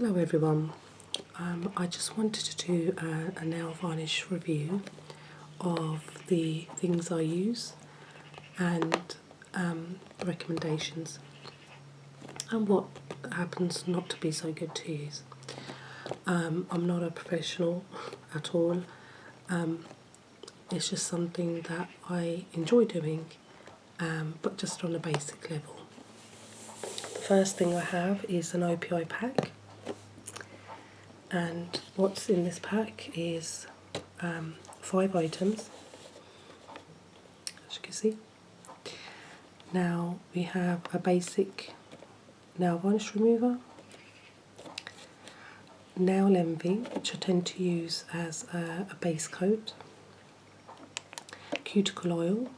Hello everyone, I just wanted to do a nail varnish review of the things I use and recommendations and what happens not to be so good to use. I'm not a professional at all, it's just something that I enjoy doing, but just on a basic level. The first thing I have is an OPI pack. And what's in this pack is 5 items, as you can see. Now we have a basic nail varnish remover, nail envy, which I tend to use as a base coat, cuticle oil,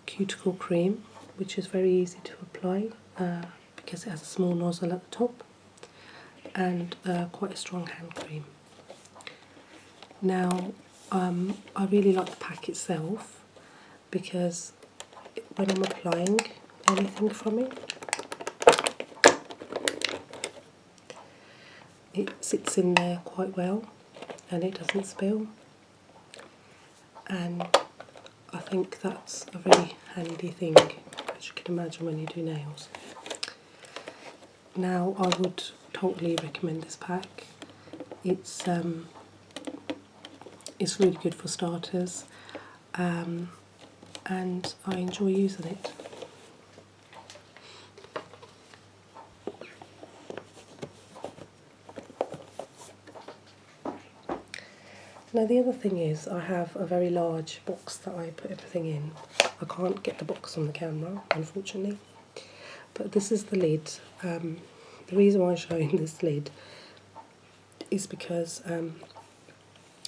cuticle cream, which is very easy to apply because it has a small nozzle at the top, and quite a strong hand cream. Now I really like the pack itself because when I'm applying anything from it, it sits in there quite well and it doesn't spill, and I think that's a very handy thing, as you can imagine, when you do nails. Now I would totally recommend this pack. It's really good for starters, and I enjoy using it. Now the other thing is I have a very large box that I put everything in. I can't get the box on the camera, unfortunately, but this is the lid. The reason why I'm showing this lid is because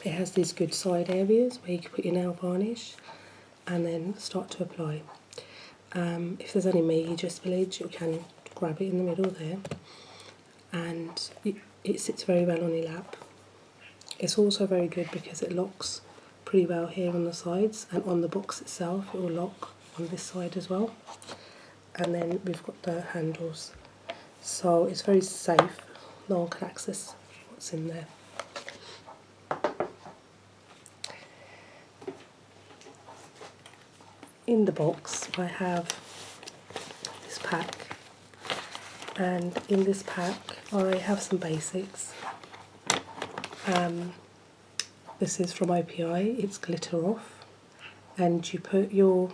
it has these good side areas where you can put your nail varnish and then start to apply. If there's any major spillage, you can grab it in the middle there, and it sits very well on your lap. It's also very good because it locks pretty well here on the sides, and on the box itself it will lock on this side as well. And then we've got the handles, so it's very safe, no one can access what's in there. In the box I have this pack, and in this pack I have some basics. This is from OPI, it's glitter off, and you put your,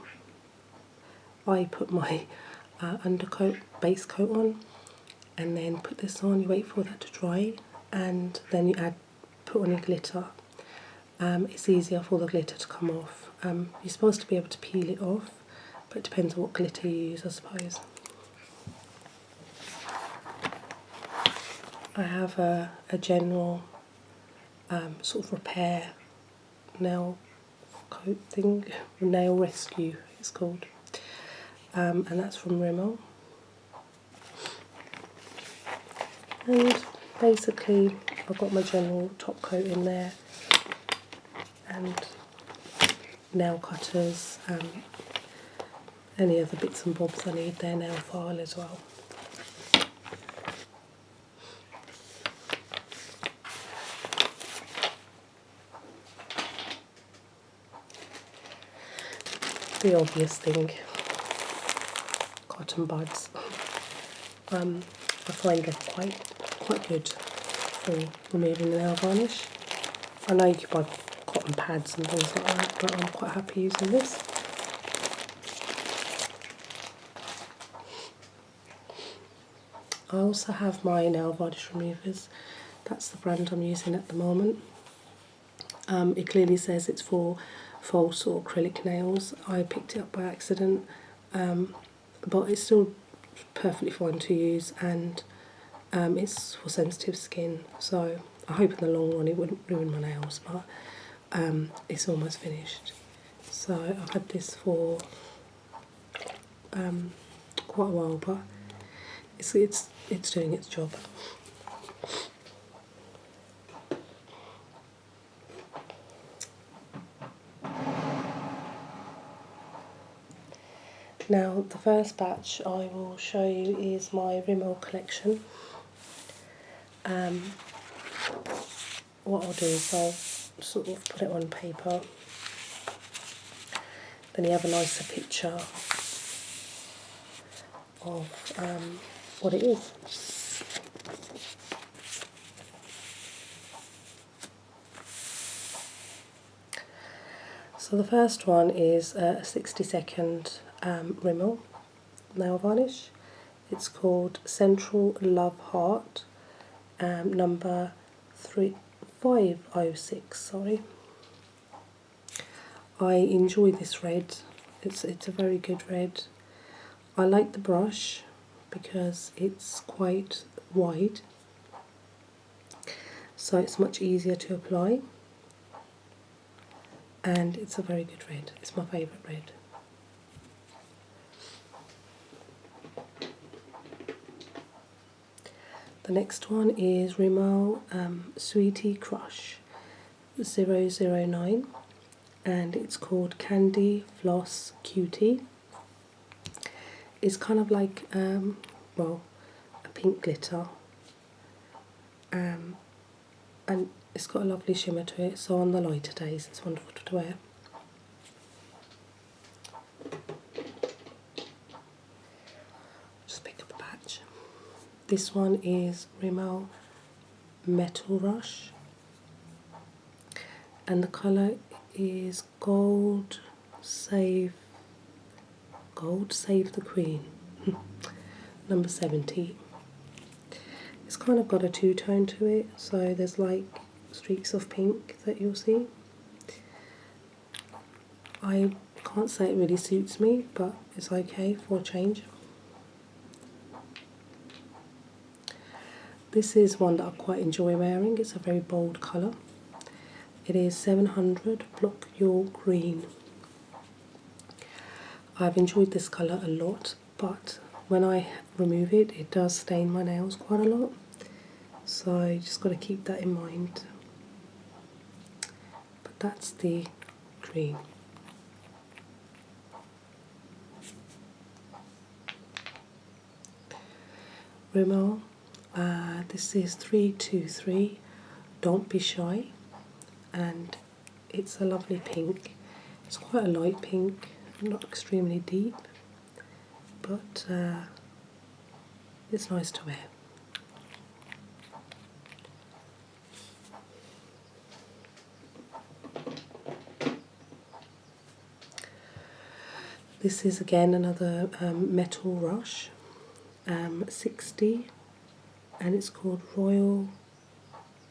I put my undercoat, base coat on, and then put this on, you wait for that to dry, and then you put on your glitter. It's easier for the glitter to come off. You're supposed to be able to peel it off, but it depends on what glitter you use, I suppose. I have a general sort of repair nail coat thing, nail rescue it's called, and that's from Rimmel. And basically I've got my general top coat in there, and nail cutters, any other bits and bobs I need there, nail file as well. The obvious thing, cotton buds. I find they're quite good for removing the nail varnish. I know you can buy cotton pads and things like that, but I'm quite happy using this. I also have my nail varnish removers. That's the brand I'm using at the moment. It clearly says it's for false or acrylic nails. I picked it up by accident, but it's still perfectly fine to use, and it's for sensitive skin, so I hope in the long run it wouldn't ruin my nails, but it's almost finished. So I've had this for quite a while, but it's doing its job. Now the first batch I will show you is my Rimmel collection, what I'll do is I'll sort of put it on paper, then you have a nicer picture of what it is. So the first one is a 60-second Rimmel nail varnish. It's called Central Love Heart, number 506. Sorry. I enjoy this red. It's a very good red. I like the brush because it's quite wide, so it's much easier to apply. And it's a very good red. It's my favourite red. The next one is Rimmel Sweetie Crush 009, and it's called Candy Floss Cutie. It's kind of like, well, a pink glitter, and it's got a lovely shimmer to it, so on the lighter days it's wonderful to wear. Just pick up a patch. This one is Rimmel Metal Rush, and the colour is Gold Save the Queen, number 70. It's kind of got a two-tone to it, so there's like streaks of pink that you'll see. I can't say it really suits me, but it's okay for a change. This is one that I quite enjoy wearing. It's a very bold colour. It is 700 Block Your Green. I've enjoyed this colour a lot, but when I remove it, it does stain my nails quite a lot. So you just got to keep that in mind. But that's the green. Rimmel, this is 323 Don't Be Shy, and it's a lovely pink. It's quite a light pink, not extremely deep, but it's nice to wear. This is again another Metal Rush 60, and it's called Royal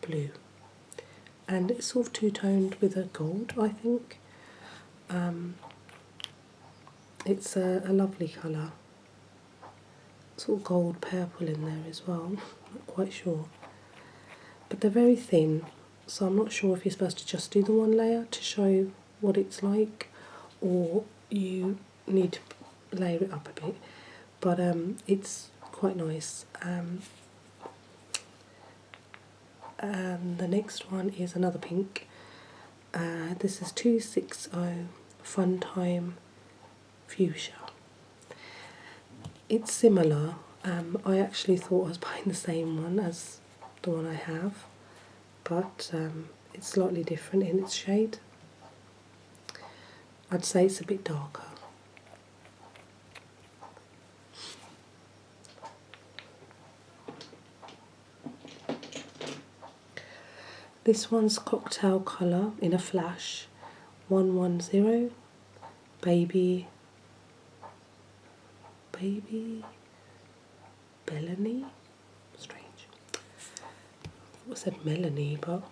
Blue, and it's sort of two-toned with a gold, I think. It's a lovely colour, sort of gold purple in there as well, not quite sure, but they're very thin, so I'm not sure if you're supposed to just do the one layer to show what it's like, or you need to layer it up a bit, but it's quite nice. And the next one is another pink. This is 260 Fun Time Fuchsia. It's similar. I actually thought I was buying the same one as the one I have, but it's slightly different in its shade. I'd say it's a bit darker. This one's Cocktail Colour in a Flash 110 Baby Bellany? Strange. I said Melanie, but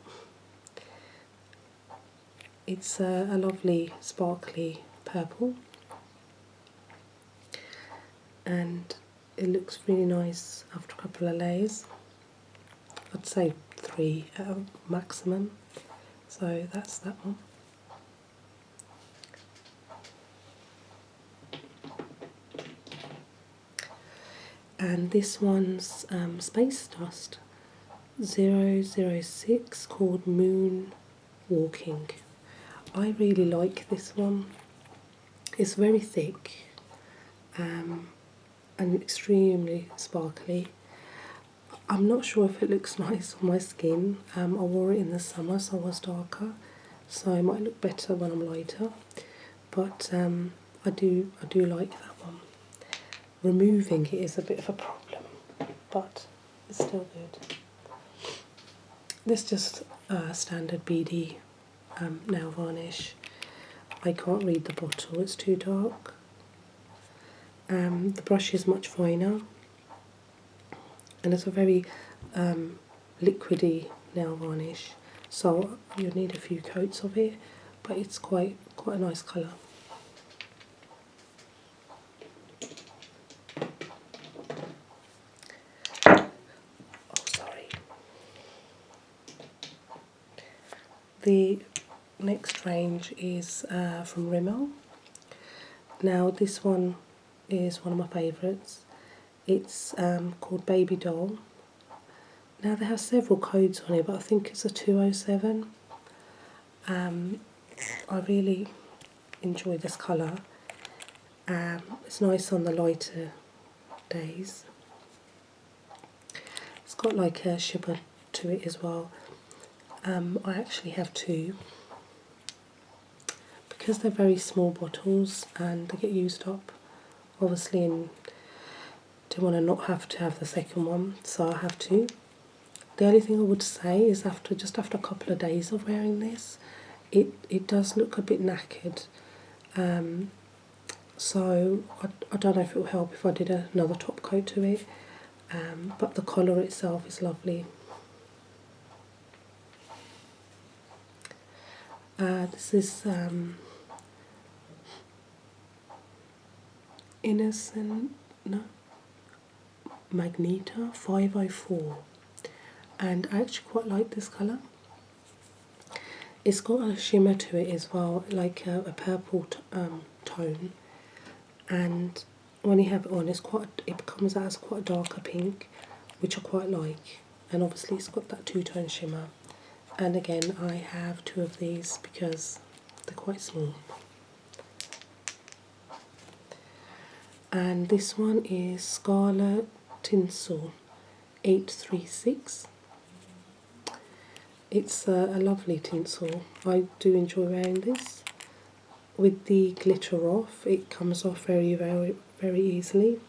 it's a lovely sparkly purple, and it looks really nice after a couple of layers. I'd say 3 maximum, so that's that one. And this one's Space Dust 006 called Moon Walking. I really like this one. It's very thick and extremely sparkly. I'm not sure if it looks nice on my skin. I wore it in the summer, so I was darker, so it might look better when I'm lighter. But I do like that one. Removing it is a bit of a problem, but it's still good. This just standard BD nail varnish. I can't read the bottle, it's too dark. The brush is much finer, and it's a very liquidy nail varnish, so you need a few coats of it, but it's quite a nice colour. Oh, sorry. The next range is from Rimmel. Now this one is one of my favourites. It's called Baby Doll. Now they have several codes on it, but I think it's a 207. I really enjoy this colour. It's nice on the lighter days. It's got like a shimmer to it as well. I actually have two. Because they're very small bottles and they get used up, obviously, and don't want to not have to have the second one, so I have two. The only thing I would say is just after a couple of days of wearing this, it does look a bit knackered. So I don't know if it will help if I did another top coat to it, but the colour itself is lovely. This is Magneta 504, and I actually quite like this colour. It's got a shimmer to it as well, like a purple tone, and when you have it on, it comes out as quite a darker pink, which I quite like, and obviously it's got that two-tone shimmer. And again, I have two of these because they're quite small. And this one is Scarlet Tinsel 836. It's a lovely tinsel. I do enjoy wearing this. With the glitter off, it comes off very, very, very easily.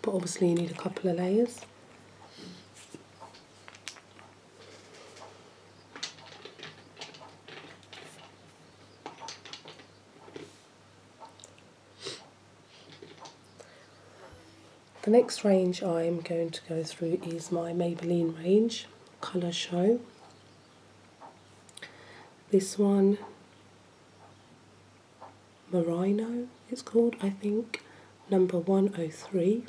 But obviously you need a couple of layers. The next range I'm going to go through is my Maybelline range, Colour Show. This one, Merino, it's called, I think, number 103.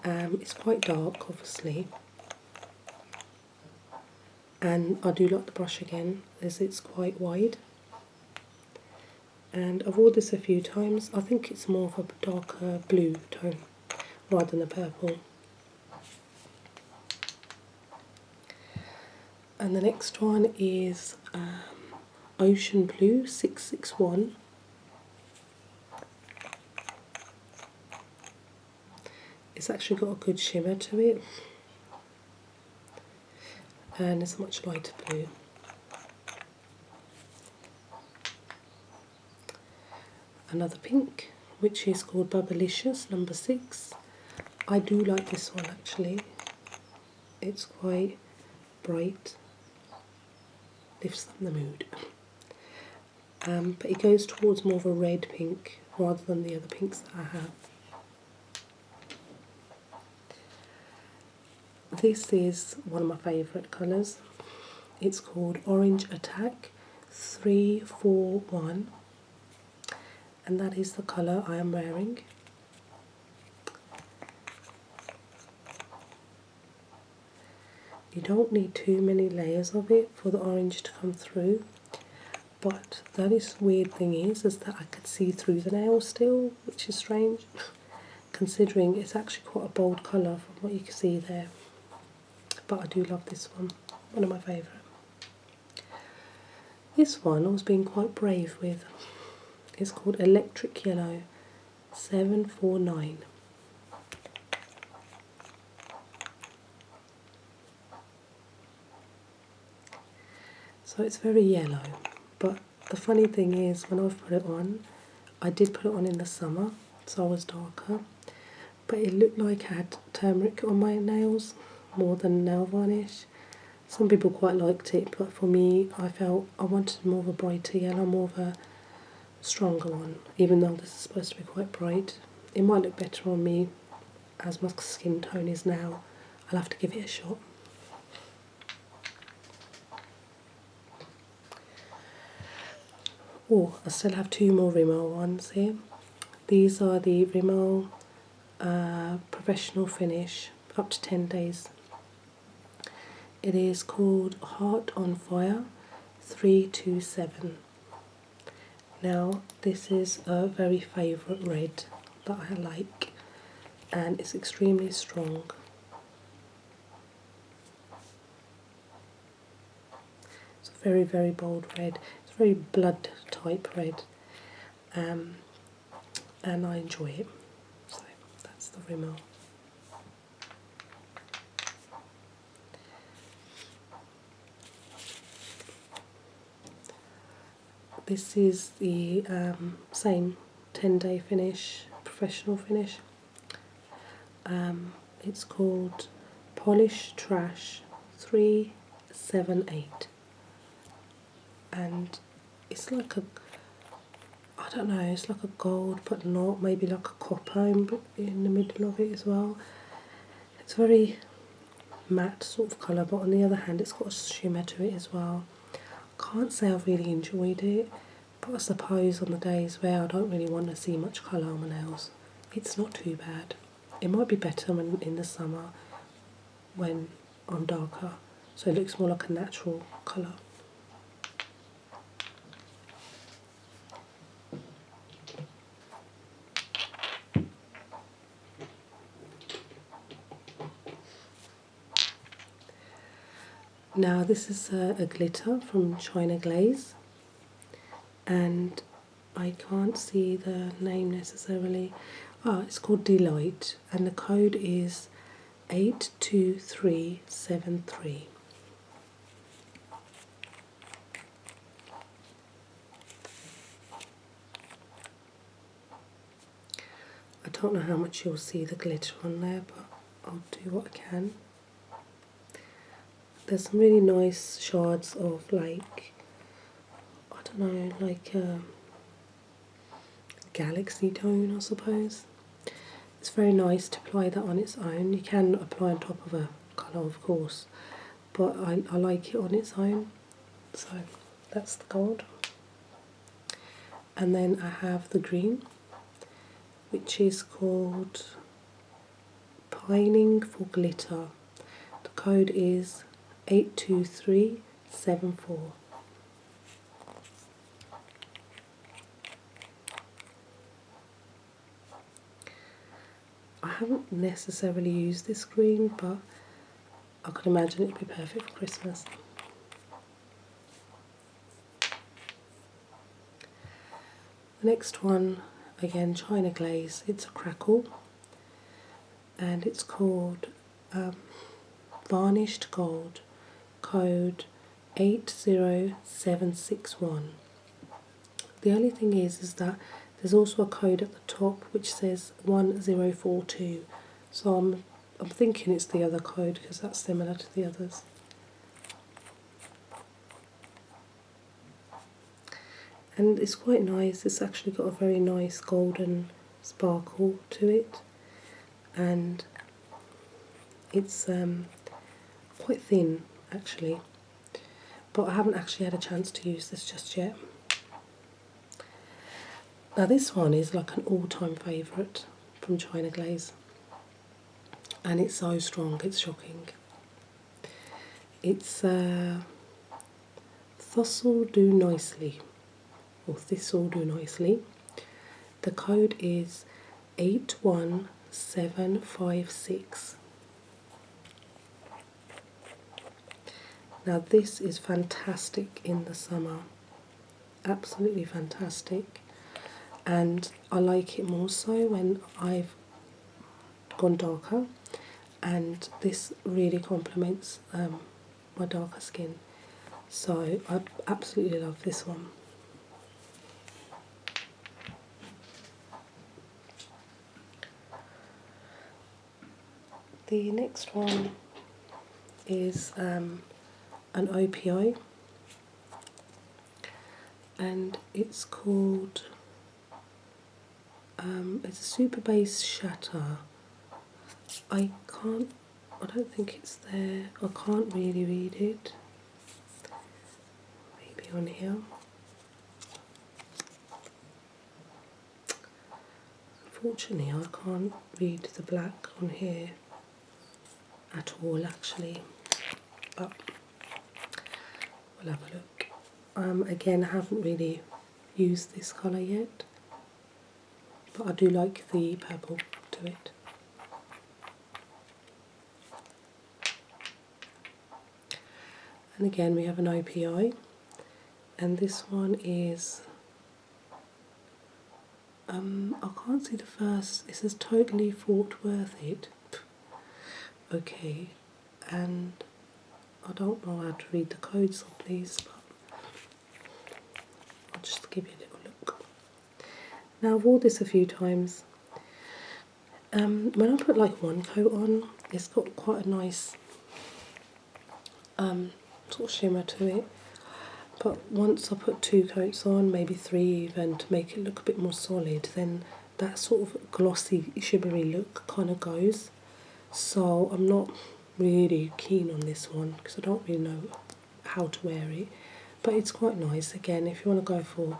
It's quite dark, obviously, and I do like the brush again, as it's quite wide. And I've worn this a few times. I think it's more of a darker blue tone rather than a purple. And the next one is Ocean Blue 661. It's actually got a good shimmer to it, and it's a much lighter blue. Another pink, which is called Bubblicious number 6. I do like this one actually. It's quite bright, lifts up the mood. But it goes towards more of a red pink rather than the other pinks that I have. This is one of my favourite colours. It's called Orange Attack 341, and that is the colour I am wearing. You don't need too many layers of it for the orange to come through, but the only weird thing is that I could see through the nail still, which is strange, considering it's actually quite a bold colour from what you can see there. But I do love this one of my favourite. This one I was being quite brave with. It's called Electric Yellow 749. So it's very yellow, but the funny thing is when I've put it on, I did put it on in the summer, so I was darker, but it looked like I had turmeric on my nails more than nail varnish. Some people quite liked it, but for me, I felt I wanted more of a brighter yellow, more of a stronger one, even though this is supposed to be quite bright. It might look better on me as my skin tone is now. I'll have to give it a shot. Oh, I still have two more Rimmel ones here. These are the Rimmel Professional Finish, up to 10 days. It is called Heart on Fire 327. Now, this is a very favourite red that I like, and it's extremely strong. It's a very, very bold red. It's a very blood type red, and I enjoy it. So that's the Rimmel. This is the same 10-day finish, professional finish. It's called Polish Trash 378, and it's like a, I don't know, it's like a gold but not, maybe like a copper in the middle of it as well. It's very matte sort of colour, but on the other hand it's got a shimmer to it as well. Can't say I've really enjoyed it, but I suppose on the days where I don't really want to see much colour on my nails, it's not too bad. It might be better when in the summer when I'm darker, so it looks more like a natural colour. Now this is a glitter from China Glaze, and I can't see the name necessarily. It's called Delight, and the code is 82373. I don't know how much you'll see the glitter on there, but I'll do what I can. There's some really nice shards of, like, I don't know, like galaxy tone, I suppose. It's very nice to apply that on its own. You can apply on top of a colour, of course, but I like it on its own. So that's the gold. And then I have the green, which is called Pining for Glitter. The code is 82374. I haven't necessarily used this green, but I can imagine it'd be perfect for Christmas. The next one, again China Glaze, it's a crackle, and it's called Varnished Gold, code 80761. The only thing is that there's also a code at the top which says 1042, so I'm thinking it's the other code because that's similar to the others. And it's quite nice. It's actually got a very nice golden sparkle to it, and it's quite thin actually, but I haven't actually had a chance to use this just yet. Now this one is like an all-time favourite from China Glaze, and it's so strong, it's shocking. It's Thistle Do Nicely, or Thistle Do Nicely. The code is 81756. Now this is fantastic in the summer, absolutely fantastic. And I like it more so when I've gone darker, and this really complements my darker skin. So I absolutely love this one. The next one is an OPI, and it's called, it's a super base shatter. I don't think it's there. I can't really read it. Maybe on here. Unfortunately, I can't read the black on here at all, actually. But we'll have a look. Again, I haven't really used this colour yet, but I do like the purple to it. And again, we have an OPI, and this one is, I can't see the first, it says totally thought worth it. Okay, and I don't know how to read the codes on these, but I'll just give you a little look. Now, I've worn this a few times. When I put like one coat on, it's got quite a nice sort of shimmer to it. But once I put 2 coats on, maybe 3 even, to make it look a bit more solid, then that sort of glossy, shimmery look kind of goes. So I'm not really keen on this one because I don't really know how to wear it. But it's quite nice. Again, if you want to go for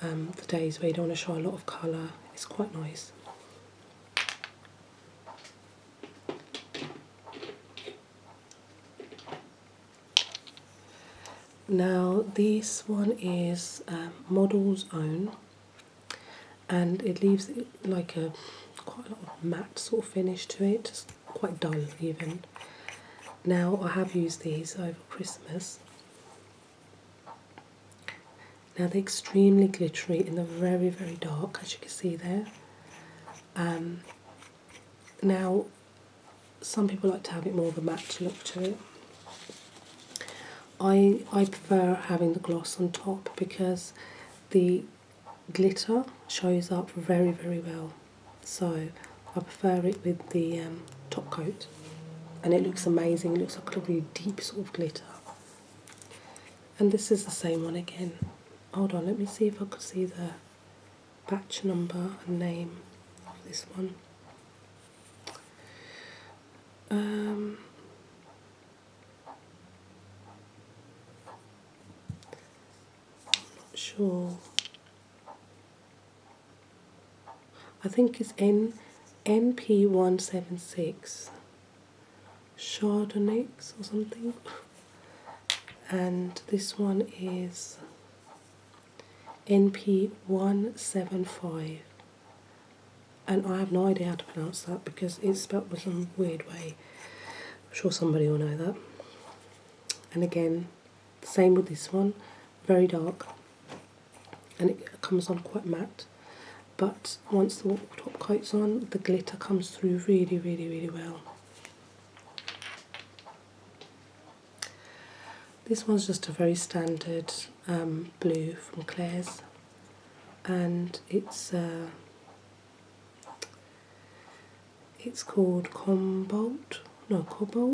the days where you don't want to show a lot of colour, it's quite nice. Now this one is Model's Own, and it leaves it like quite a lot of matte sort of finish to it, just quite dull even. Now I have used these over Christmas. Now they're extremely glittery and they're very, very dark, as you can see there. Now some people like to have it more of a matte look to it. I prefer having the gloss on top because the glitter shows up very, very well. So I prefer it with the top coat, and it looks amazing. It looks like a really deep sort of glitter. And this is the same one again. Hold on, let me see if I could see the batch number and name of this one. Not sure. I think it's NP176 Chardonnay or something. And this one is NP175. And I have no idea how to pronounce that because it's spelled with some weird way. I'm sure somebody will know that. And again, same with this one, very dark, and it comes on quite matte. But once the top coat's on, the glitter comes through really, really, really well. This one's just a very standard blue from Claire's, and it's called Cobalt.